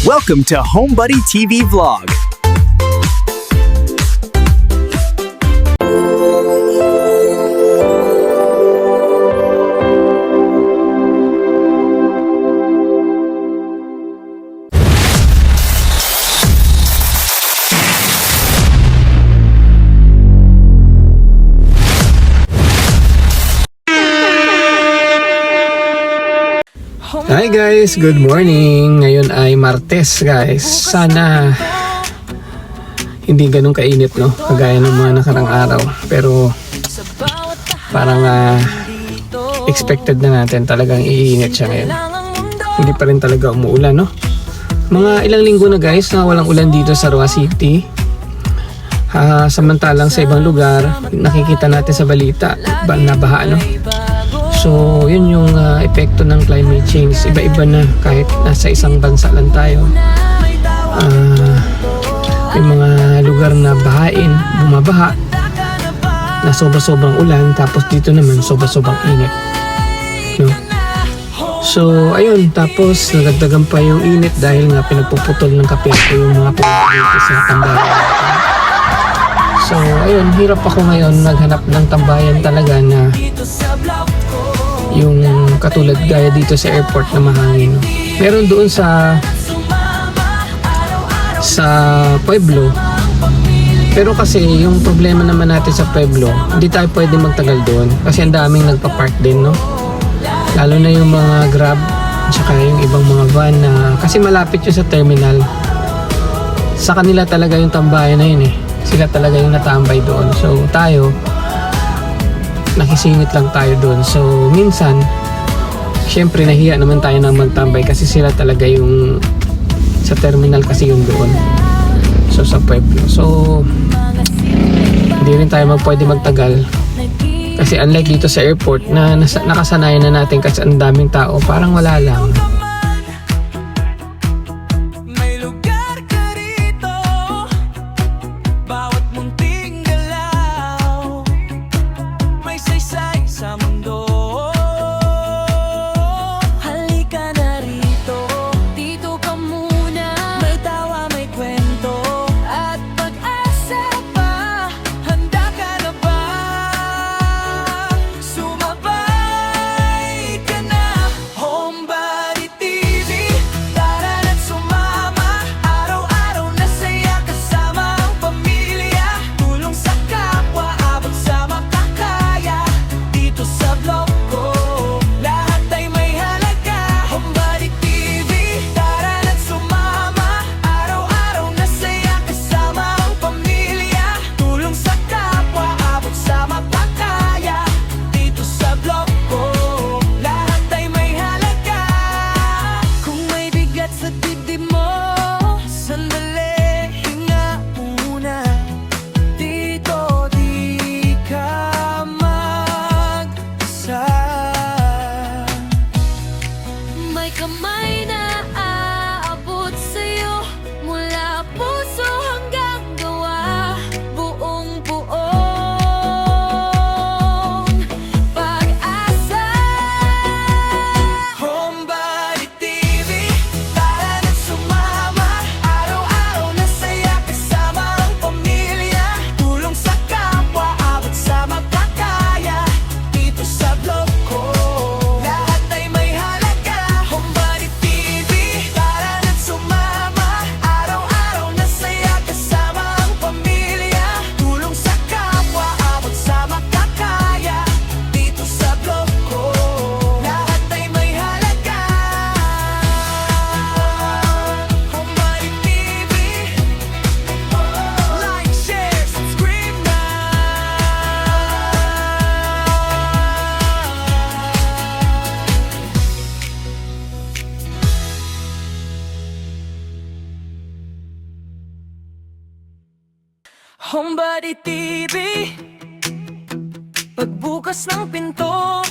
Welcome to HomeBuddy TV Vlog. Hi guys, good morning. Ngayon ay Martes guys. Sana hindi ganun kainit no, kagaya ng mga nakarang araw. Pero parang expected na natin talagang iinit siya ngayon. Hindi pa rin talaga umuulan no. Mga ilang linggo na guys na walang ulan dito sa Roa City. Samantalang sa ibang lugar nakikita natin sa balita na baha no. So, yun yung epekto ng climate change. Iba-iba na kahit nasa isang bansa lang tayo. May mga lugar na bahain, bumabaha, na sobra-sobrang ulan, tapos dito naman sobra-sobrang init. No? So, ayun, tapos nagdagdagan pa yung init dahil nga pinagpuputol ng kapilyo yung mga pumapagay sa tambayan. So, ayun, hirap ako ngayon naghanap ng tambayan talaga na yung katulad gaya dito sa airport na mahangin. Meron doon sa Pueblo. Pero kasi yung problema naman natin sa Pueblo, hindi tayo pwede magtagal doon kasi ang daming nagpa-park din no. Lalo na yung mga Grab tsaka yung ibang mga van na kasi malapit yun sa terminal. Sa kanila talaga yung tambayan na yun eh. Sila talaga yung natambay doon. So tayo nakisingit lang tayo doon. So, minsan, syempre nahiya naman tayo na magtambay kasi sila talaga yung sa terminal kasi yung doon. So, sa Pueblo. So, hindi rin tayo pwede magtagal. Kasi unlike dito sa airport na nakasanayan na natin kasi ang daming tao, parang wala lang. HomeBuddy TV. Pagbukas ng pinto,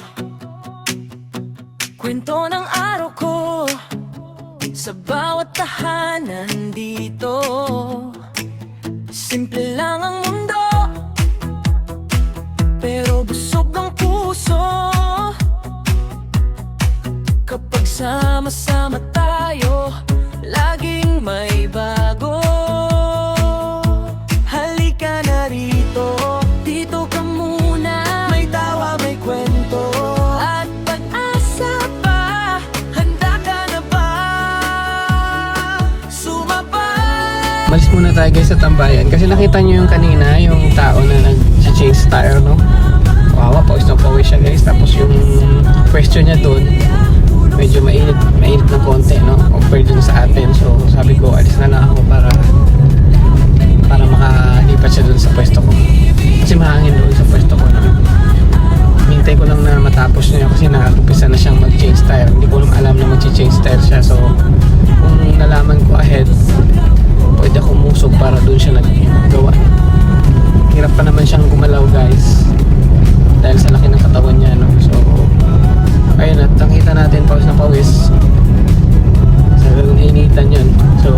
kwento ng araw ko sa bawat tahanan dito. Simple lang ang mundo, pero busog ang puso kapag sama-sama tayo. laging may bago. Halika na rito, dito ka muna. May tawa, may kwento, at pag-asa pa. Handa ka na ba? Sumabay. Malis muna tayo guys sa tambayan kasi nakita nyo yung kanina, yung tao na nag-change tire, no? Wawa, pawis na pawis siya guys. Tapos yung question niya doon, medyo mainit ng konti, no? Compared dun sa atin. So sabi ko, alis na lang ako para makalipat siya dun sa pwesto ko. Kasi mahangin doon sa pwesto ko, no? Hintay ko lang na matapos niya kasi nakakupisa na siyang mag-change tire. Hindi ko alam na mag-change tire siya. So kung nalaman ko ahead, pwede akong musog para doon siya naggawa. Hirap pa naman siyang gumalaw guys dahil sa laki ng katawan niya, no? So ayun, at nakita natin pawis na pawis sa initan yun. So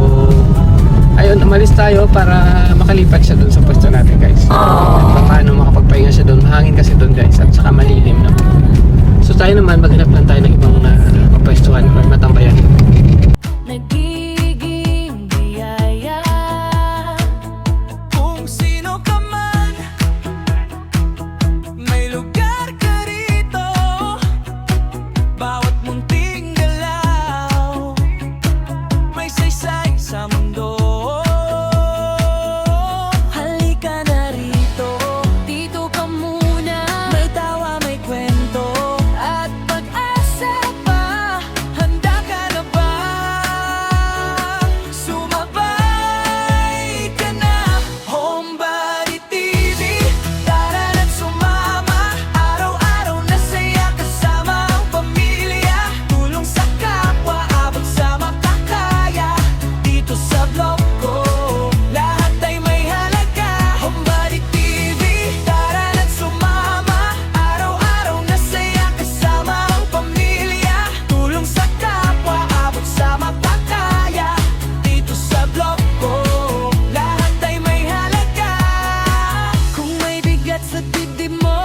ayun, umalis tayo para makalipat siya doon sa pwesto natin guys. At paano makapagpahinga siya doon, mahangin kasi doon guys, at saka malilim, no? So tayo naman, maghanap lang tayo ng ibang mapwestuhan or matambayan. Nagiging biyaya kung sino ka man, may lugar ka rito. Bawat munting galaw, may saysay sa mundo. Halika na rito, dito ka muna. May tawa, may kwento, at pag-asa pa. Handa ka na ba? Sumabay ka na. Homebody TV, tara na't sumama. Araw-araw na saya kasama ang pamilya. Tulong sa kapwa, abot sa makakaya. Dito sa vlog ko, lahat ay may halaga. Homebody TV, tara na't sumama. Araw-araw na saya kasama ang pamilya. Tulong sa kapwa, abot sa makakaya. Dito sa vlog ko, lahat ay may halaga. Kung may bigat sa dibdib mo,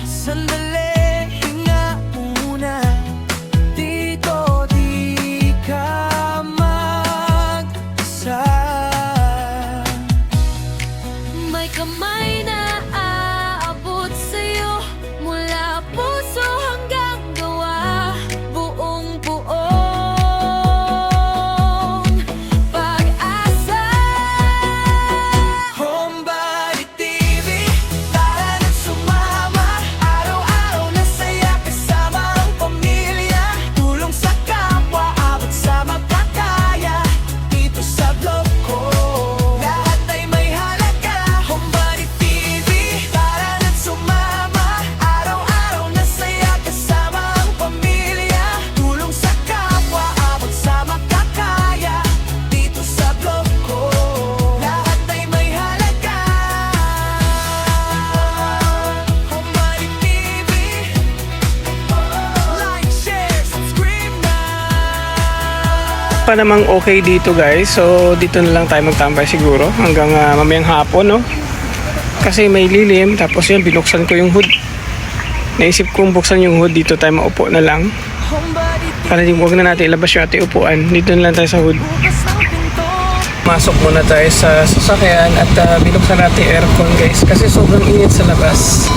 sandali, hinga muna. Dito di ka mag-isa. May kamay na aabot sa'yo, mula puso hanggang gawa. Buong pag-asa. Homebody TV, tara na't sumama. Araw-araw na saya kasama ang pamilya. Tulong sa kapwa, abot sa makakaya. Dito sa vlog ko, lahat ay may halaga. Homebody TV, tara na't sumama. Araw-araw na saya kasama ang pamilya. Tulong sa kapwa, abot sa makakaya. Dito sa vlog ko, lahat ay may halaga. Homebody TV, like, share, subscribe na. Pa namang okay dito guys, so dito na lang tayo magtambay siguro hanggang mamayang hapon, no? Kasi may lilim, tapos yun, binuksan ko yung hood. Naisip kong buksan yung hood, dito tayo maupo na lang Homebody TV, para huwag na natin ilabas yung ating upuan. Dito na lang tayo sa hood. bukas ng pinto. Masok muna tayo sa sasakyan at binuksan natin yung aircon guys kasi sobrang init sa labas.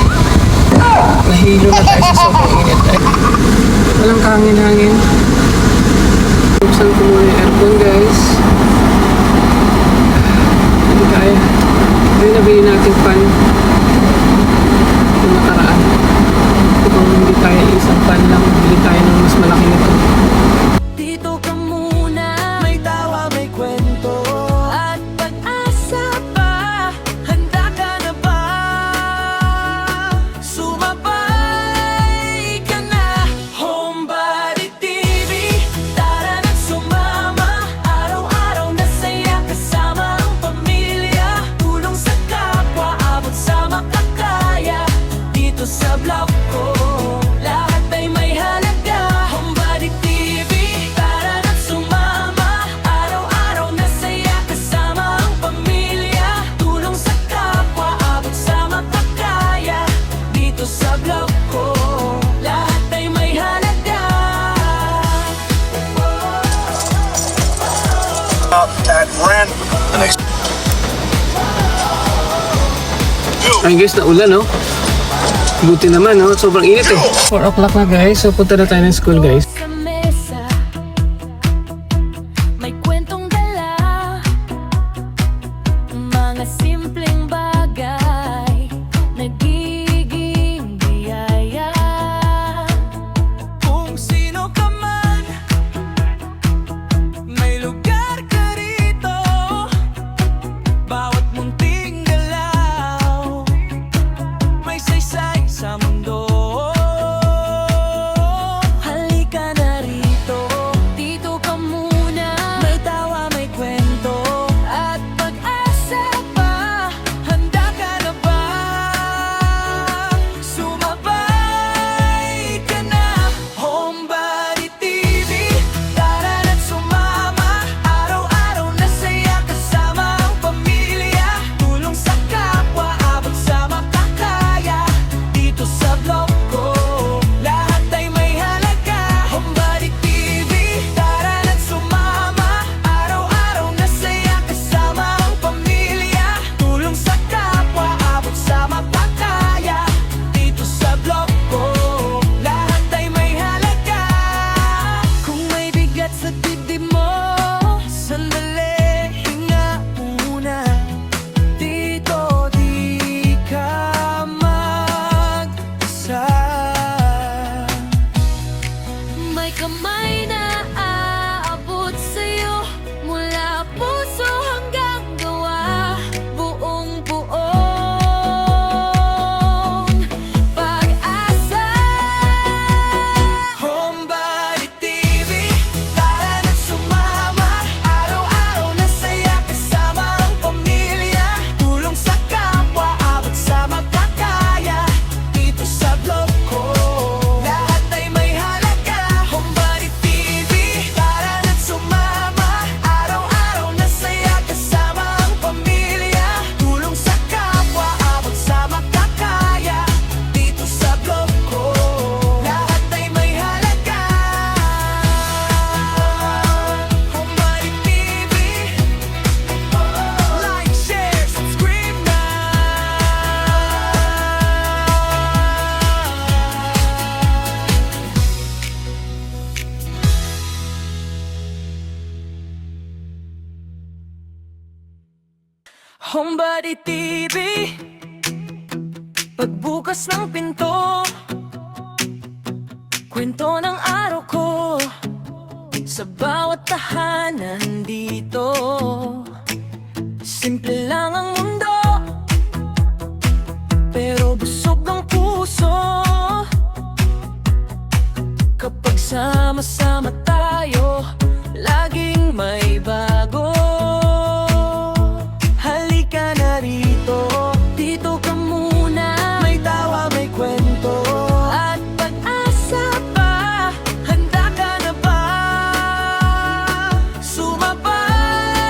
Nahilo na tayo sa sobrang init. Ay, walang kahangin-hangin. Buksan ko muna yung aircon guys. Hindi kaya. Hindi nabili natin fan. Yung nakaraan. Kung hindi kaya isang fan lang, bili tayo ng mas malaki nito. Dito ka muna. May tawa, may kwento, at pag-asa pa. Handa ka na ba? Sumabay ka na. Homebody TV. At random. Ay guys, naulan no? Buti naman no? Sobrang init eh. 4 o'clock na guys, so punta na tayo ng school guys. Sa mesa, may kwentong dala, mga simpleng bagay, nagiging biyaya. Kung sino ka man, may lugar ka rito, bawat munting galaw, may saysay sa mundo. Halika na rito, dito ka muna. May tawa, may kwento, at pag-asa pa. Handa ka na ba? Sumabay ka na. Homebody TV, tara na't sumama. Araw-araw na saya kasama ang pamilya. Tulong sa kapwa, abot sa makakaya. Dito sa vlog ko, lahat ay may halaga. Homebody TV, tara na't sumama. Araw-araw na saya kasama ang pamilya. Tulong sa kapwa, abot sa makakaya. Dito sa vlog ko, lahat ay may halaga. Kung may bigat sa dibdib mo, sandali, hinga muna. Dito di ka mag-isa. May kamay na aabot sa'yo, mula puso hanggang gawa, buong buong pag-asa. Homebody TV, tara na't sumama. Araw-araw na saya kasama ang pamilya. Tulong sa kapwa, abot sa makakaya. Dito sa vlog ko, lahat ay may halaga. Homebody TV, tara na't sumama. Araw-araw na saya kasama ang pamilya. Tulong sa kapwa, abot sa makakaya. Dito sa vlog ko, lahat ay may halaga. Homebody TV, like, share, subscribe na. Homebody TV, pagbukas ng pinto, kwento ng araw ko, sa bawat tahanan dito. Simple lang ang mundo, pero busog ng puso. Kapag sama-sama tayo, laging may bago. Halika na rito, dito ka muna. May tawa, may kwento, at pag-asa pa. Handa ka na ba? Sumabay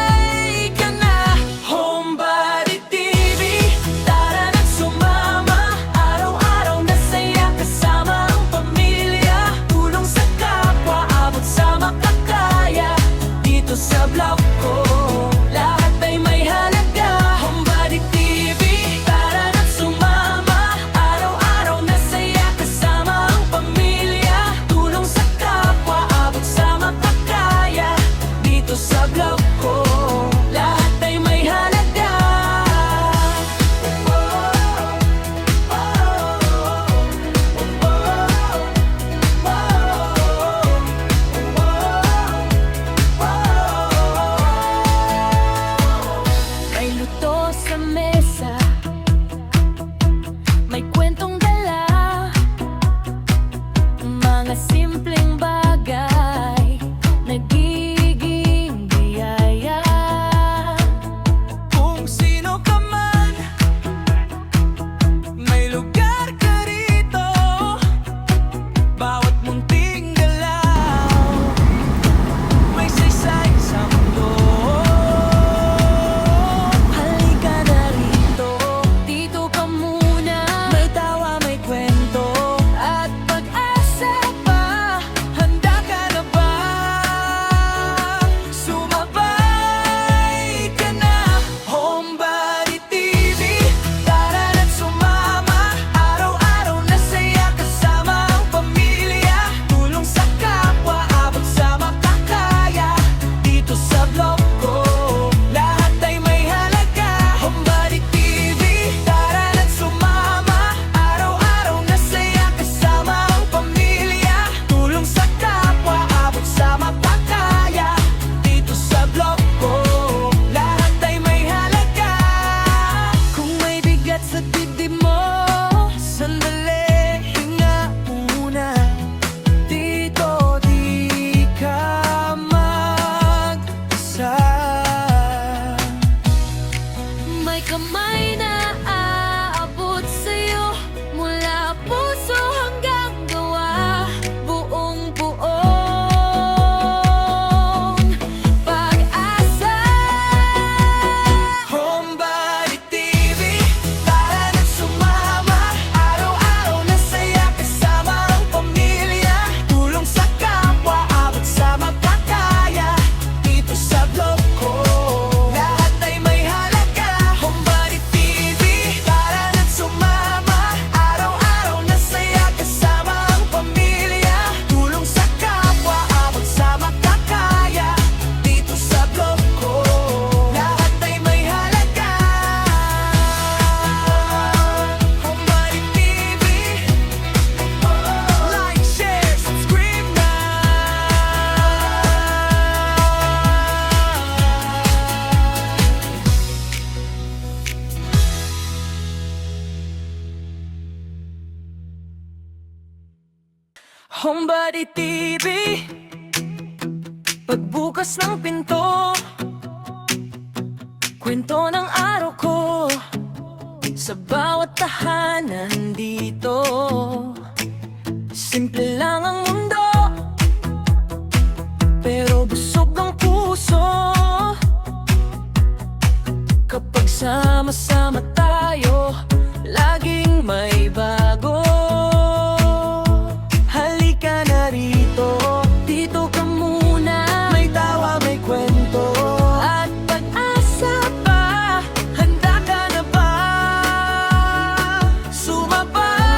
ka na. Homebody TV, tara na't sumama. Araw-araw na saya kasama ang pamilya. Tulong sa kapwa, abot sa Homebody TV. Pagbukas ng pinto, kwento ng araw ko, sa bawat tahanan dito. Simple lang ang mundo, pero busog ang puso. Kapag sama-sama tayo, laging may bago. Halika na rito, dito ka muna. May tawa, may kwento, at pag-asa pa. Handa ka na ba? Sumabay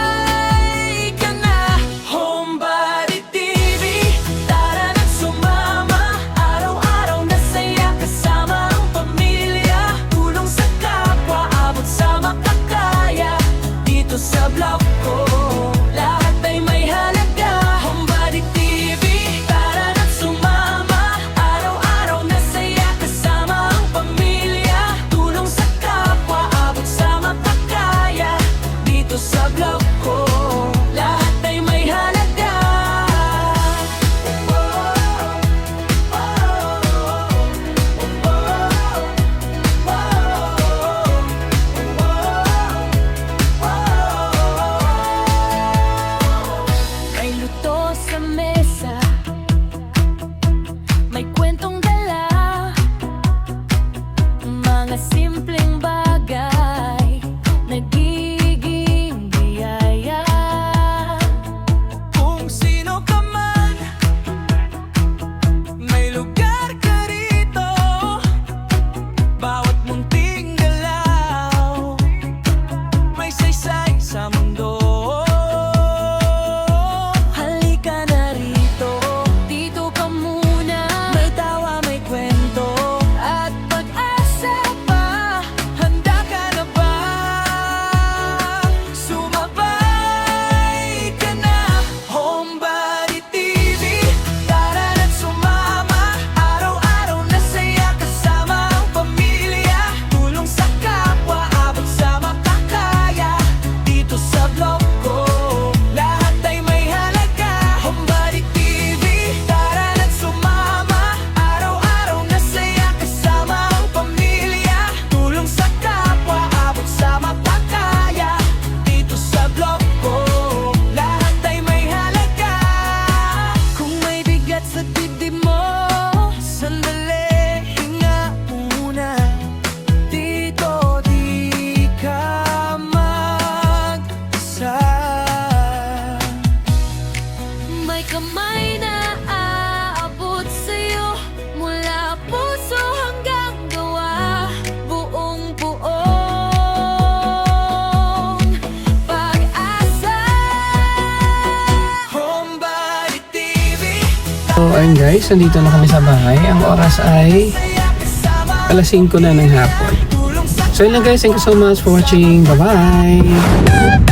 ka na. Homebody TV, tara na sumama. Araw-araw na saya kasama ang pamilya. Tulong sa kapwa, abot sa makakaya. Dito sa vlog ko, lahat ay may halaga. Homebody TV, tara na sumama. Araw-araw na saya kasama ang pamilya. Tulong sa kapwa, abot sa makakaya. Dito sa vlog ko, lahat ay may halaga. May luto sa mesa, may kwentong dala, mga simpleng bagay, nagiging biyaya. Kung sino ka man, may lugar ka rito. Bawat munting galaw, may saysay sa mundo. Halika na rito, dito ka muna. May tawa, may kwento, at pag-asa pa. Handa ka na ba? Sumabay ka na. Homebody TV, tara na't sumama. Araw-araw na saya kasama ang pamilya. Tulong sa kapwa, abot sa makakaya. Dito sa vlog ko, lahat ay may halaga. Homebody TV, tara na't sumama. Araw-araw na saya kasama ang pamilya. Tulong sa kapwa, abot sa makakaya. Dito sa vlog ko, lahat ay may halaga. Kung may bigat sa dibdib mo, sandali, hinga muna. Dito di ka mag-isa. May kamay na aabot sa'yo, mula puso hanggang gawa. Buong-buong pag-asa. Homebody TV, So ayun guys, nandito na kami sa bahay. Ang oras ay alas 5 na ng hapon. tulong sa So yun lang guys, thank you so much for watching. Bye bye!